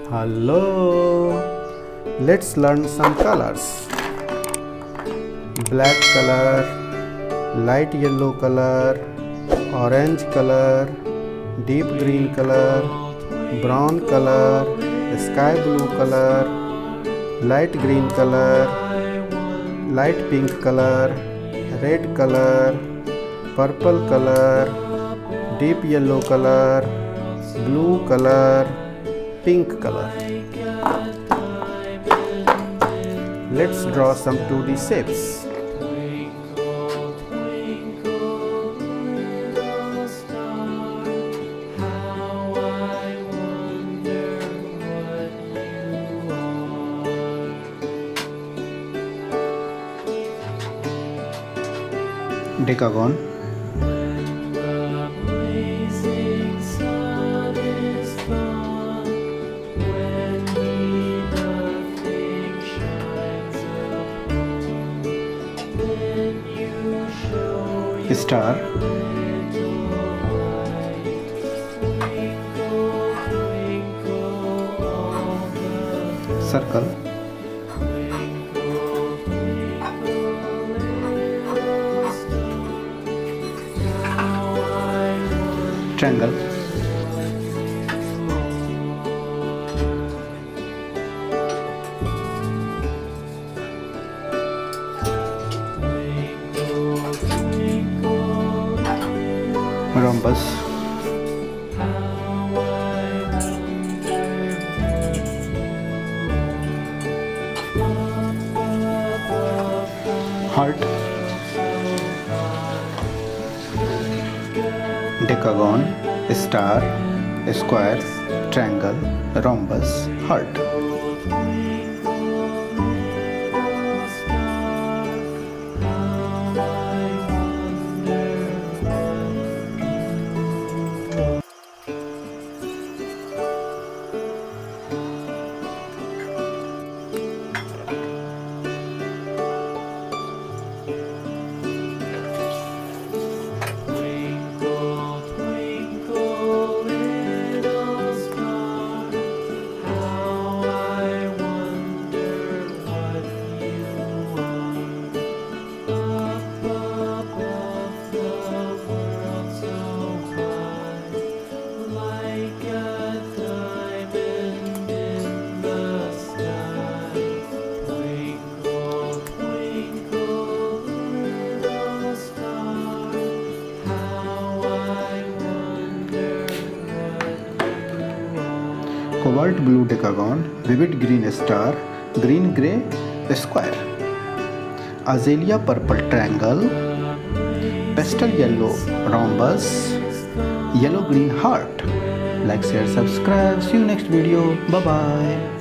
Hello, let's learn some colors. Black color, light yellow color, orange color, deep green color, brown color, sky blue color, light green color, light pink color, red color, purple color, deep yellow color, blue color, pink color. Let's draw some 2D shapes. Decagon, star, circle, triangle, rhombus, heart, decagon, star, square, triangle, rhombus, heart. Cobalt blue decagon, vivid green star, green grey square, azalea purple triangle, pastel yellow rhombus, yellow green heart. Like, share, subscribe. See you next video. Bye bye.